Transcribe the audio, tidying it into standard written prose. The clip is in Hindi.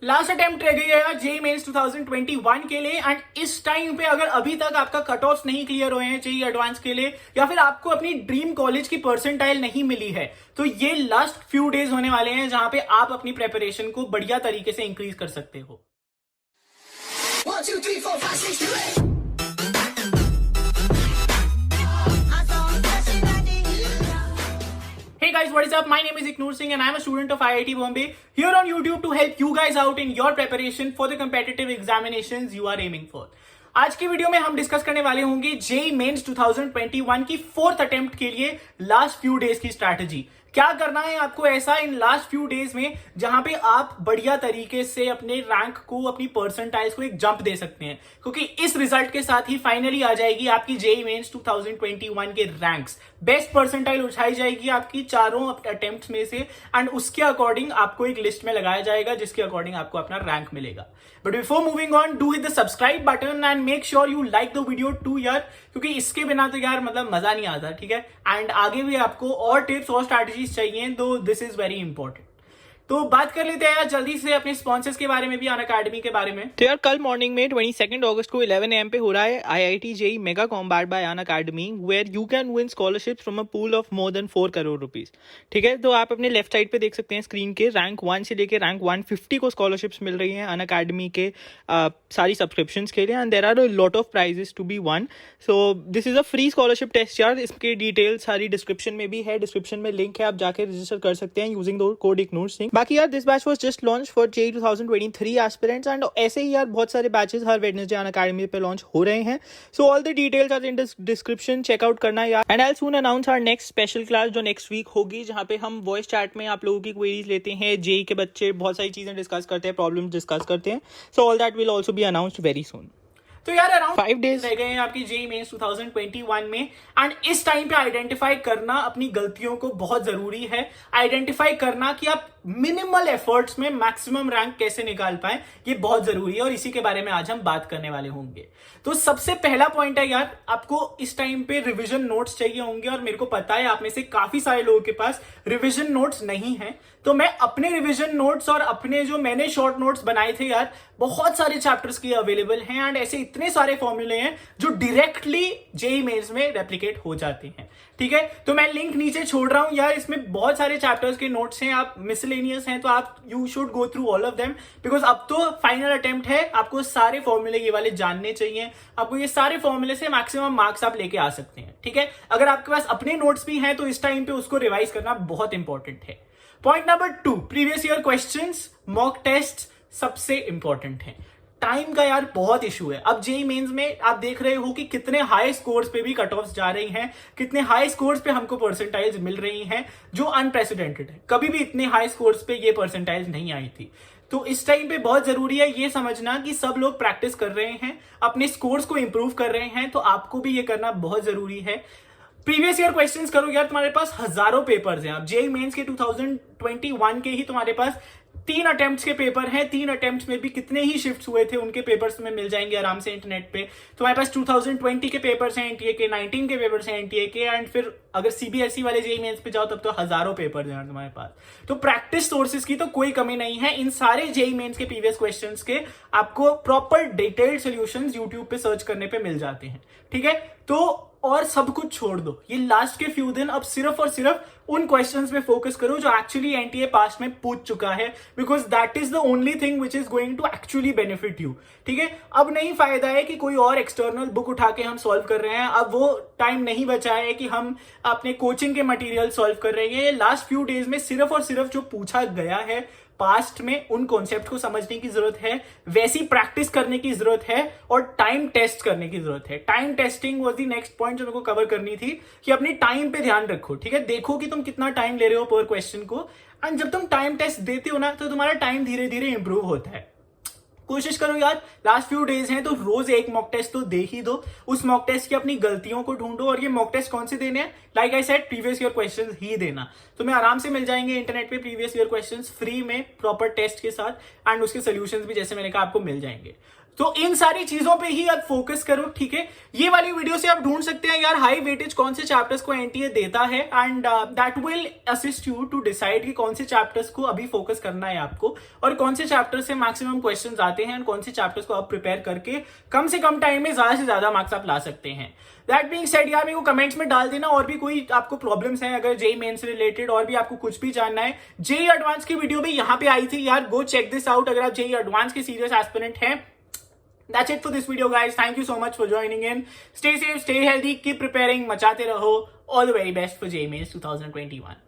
लास्ट अटेम्प्ट रह गई है जेई मेंस 2021 के लिए एंड इस टाइम पे अगर अभी तक आपका कट ऑफ नहीं क्लियर हुए हैं जेई एडवांस के लिए या फिर आपको अपनी ड्रीम कॉलेज की परसेंटाइल नहीं मिली है तो ये लास्ट फ्यू डेज होने वाले हैं जहां पे आप अपनी प्रेपरेशन को बढ़िया तरीके से इंक्रीज कर सकते हो। 1, 2, 3, 4, 5, 6, 7, 8. Hey guys, what is up? My name is Iknoor Singh and I am a student of IIT Bombay here on YouTube to help you guys out in your preparation for the competitive examinations you are aiming for. आज की वीडियो में हम डिस्कस करने वाले होंगे जेई मेंस 2021 की फोर्थ अटेम्प्ट के लिए लास्ट फ्यू डेज की स्ट्रैटेजी। क्या करना है आपको ऐसा इन लास्ट फ्यू डेज में जहां पे आप बढ़िया तरीके से अपने रैंक को, अपनी परसेंटाइल्स को एक जंप दे सकते हैं, क्योंकि इस रिजल्ट के साथ ही फाइनली आ जाएगी आपकी जेई मेंस 2021 के रैंक्स। बेस्ट परसेंटाइल उठाई जाएगी आपकी चारों अटेम्प्ट में से एंड उसके अकॉर्डिंग आपको एक लिस्ट में लगाया जाएगा जिसके अकॉर्डिंग आपको अपना रैंक मिलेगा। But before moving on, do hit the subscribe button and make sure you like the video too यार, क्योंकि इसके बिना तो यार मतलब मजा नहीं आता, ठीक है। एंड आगे भी आपको और टिप्स और स्ट्रैटेजीज चाहिए तो दिस इज वेरी इंपॉर्टेंट। तो बात कर लेते हैं यार जल्दी से अपने स्पॉन्सर्स के बारे में भी, अनअकैडमी के बारे में। तो यार कल मॉर्निंग में 22 अगस्त को 11 AM पे हो रहा है IIT JEE mega combat by Unacademy where you can win scholarship from a pool of more than 4 crore rupees. ठीक है, तो आप अपने लेफ्ट साइड पे देख सकते हैं स्क्रीन के रैंक 1 से लेके रैंक 150 को स्कॉलरशिप्स मिल रही हैं अनअकैडमी के सारी सब्सक्रिप्शंस के लिए and there are a lot of prizes to be won. So this is a free scholarship test यार। इसके डिटेल्स सारी डिस्क्रिप्शन में भी है, डिस्क्रिप्शन में लिंक है, आप जाके रजिस्टर कर सकते हैं using the code ignore Singh. बाकी यार this batch just launch for JEE 2023 aspirants and ऐसे ही यार बहुत सारे बैचेस हर वेडनेसडे अनअकैडमी पे लॉन्च हो रहे हैं। So all the details are in the description, check out करना यार। And I will soon announce our next special class जो नेक्स्ट वीक होगी, जहां पे हम वॉइस चैट में आप लोगों की क्वेरीज लेते हैं, जेई के बच्चे बहुत सारी चीजें डिस्कस करते हैं, प्रॉब्लम्स डिस्कस करते हैं। So all that will also be announced very soon. तो यार अराउंड 5 days रह गए हैं आपकी जेई मेंस 2021 में एंड इस टाइम पे आइडेंटिफाई करना अपनी गलतियों को बहुत जरूरी है। आइडेंटिफाई करना कि आप मिनिमल एफर्ट्स में मैक्सिमम रैंक कैसे निकाल पाए, ये बहुत जरूरी है और इसी के बारे में आज हम बात करने वाले होंगे। तो सबसे पहला पॉइंट है यार, आपको इस टाइम पे रिवीजन नोट्स चाहिए होंगे और मेरे को पता है आप में से काफी सारे लोगों के पास रिवीजन नोट्स नहीं है। तो मैं अपने रिवीजन नोट्स और अपने जो मैंने शॉर्ट नोट्स बनाए थे यार, बहुत सारे चैप्टर्स के अवेलेबल हैं एंड ऐसे इतने सारे फॉर्मूले हैं जो डायरेक्टली जेई मेंस में रेप्लिकेट हो जाते हैं। ठीक है, तो मैं लिंक नीचे छोड़ रहा हूं यार, इसमें बहुत सारे चैप्टर्स के नोट्स हैं, आप मिसलेनियस हैं तो आप you should go through all of them because अब तो फाइनल अटेम्प्ट है, आपको सारे फॉर्मूले ये वाले जानने चाहिए। आपको ये सारे फॉर्मूले से मैक्सिमम मार्क्स आप लेके आ सकते हैं। ठीक है, अगर आपके पास अपने नोट्स भी हैं तो इस टाइम पे उसको रिवाइज करना बहुत इंपॉर्टेंट है। Point number 2, previous year questions, mock test सबसे इंपॉर्टेंट है। टाइम का यार बहुत इशू है। अब जेई मेंस में आप देख रहे हो कि कितने हाई स्कोर्स पे भी कट ऑफ्स जा रही हैं, कितने हाई स्कोर्स पे हमको परसेंटाइज मिल रही हैं जो अनप्रेसिडेंटेड है। कभी भी इतने हाई स्कोर्स पे ये परसेंटाइज नहीं आई थी। तो इस टाइम पे बहुत जरूरी है ये समझना कि सब लोग प्रैक्टिस कर रहे हैं, अपने स्कोर्स को इंप्रूव कर रहे हैं, तो आपको भी ये करना बहुत जरूरी है। प्रीवियस ईयर क्वेश्चंस करो यार, तुम्हारे पास हजारों पेपर्स हैं। अब जेई मेंस के 2021 के ही तुम्हारे पास 3 अटेम्प्ट्स के पेपर हैं। 3 अटेम्प्ट्स में भी कितने ही शिफ्ट्स हुए थे उनके पेपर्स में मिल जाएंगे आराम से इंटरनेट पे। तुम्हारे पास 2020 के पेपर्स हैं एनटीए के, 19 के पेपर्स हैं एनटीए के एंड फिर अगर सीबीएसई वाले जेई मेंस पे जाओ तब तो हजारों पेपर हैं तुम्हारे पास। तो प्रैक्टिस सोर्सेज की तो कोई कमी नहीं है। इन सारे जेई मेंस के प्रीवियस क्वेश्चंस के आपको प्रॉपर डिटेल्ड सॉल्यूशंस यूट्यूब पे सर्च करने पे मिल जाते हैं। ठीक है, तो और सब कुछ छोड़ दो, ये लास्ट के फ्यू दिन अब सिर्फ और सिर्फ उन क्वेश्चंस पे फोकस करो जो एक्चुअली एनटीए पास्ट में पूछ चुका है, because that is the only thing which is going to actually benefit you. ठीक है, अब नहीं फायदा है कि कोई और एक्सटर्नल बुक उठा के हम सॉल्व कर रहे हैं। अब वो टाइम नहीं बचा है कि हम अपने कोचिंग के मटेरियल सॉल्व कर रहे हैं। लास्ट फ्यू डेज में सिर्फ और सिर्फ जो पूछा गया है पास्ट में, उन कॉन्सेप्ट को समझने की जरूरत है, वैसी प्रैक्टिस करने की जरूरत है और टाइम टेस्ट करने की जरूरत है। Time testing was the next point जो मेरे को कवर करनी थी कि अपनी टाइम पे ध्यान रखो। ठीक है, देखो कि तुम कितना टाइम ले रहे हो पर क्वेश्चन को एंड जब तुम टाइम टेस्ट देते हो ना तो तुम्हारा टाइम धीरे धीरे इंप्रूव होता है। कोशिश करो यार, लास्ट फ्यू डेज हैं तो रोज एक मॉक टेस्ट तो दे ही दो। उस मॉक टेस्ट की अपनी गलतियों को ढूंढो और ये मॉक टेस्ट कौन से देने हैं, like I said previous year questions ही देना। तुम्हें आराम से मिल जाएंगे इंटरनेट पे प्रीवियस ईयर क्वेश्चंस फ्री में प्रॉपर टेस्ट के साथ, एंड उसके सोल्यूशंस भी जैसे मैंने कहा आपको मिल जाएंगे। तो इन सारी चीजों पे ही आप फोकस करो, ठीक है। ये वाली वीडियो से आप ढूंढ सकते हैं यार हाई वेटेज कौन से चैप्टर्स को एनटीए देता है, and that will assist you to decide कि कौन से चैप्टर्स को अभी फोकस करना है आपको, और कौन से चैप्टर्स से मैक्सिमम क्वेश्चंस आते हैं, और कौन से चैप्टर्स को आप प्रिपेयर करके कम से कम टाइम में ज्यादा से ज्यादा मार्क्स आप ला सकते हैं। दैट बीइंग सेड यार मेरे को कमेंट्स में डाल देना और भी कोई आपको प्रॉब्लम्स हैं, अगर जेई मेन से रिलेटेड और भी आपको कुछ भी जानना है। जेई एडवांस की वीडियो भी यहाँ पे आई थी यार, गो चेक दिस आउट अगर आप जेई एडवांस के सीरियस एस्पिरेंट हैं। That's it for this video, guys. Thank you so much for joining in. Stay safe, stay healthy, keep preparing, मचाते रहो. All the very best for JEE Mains 2021.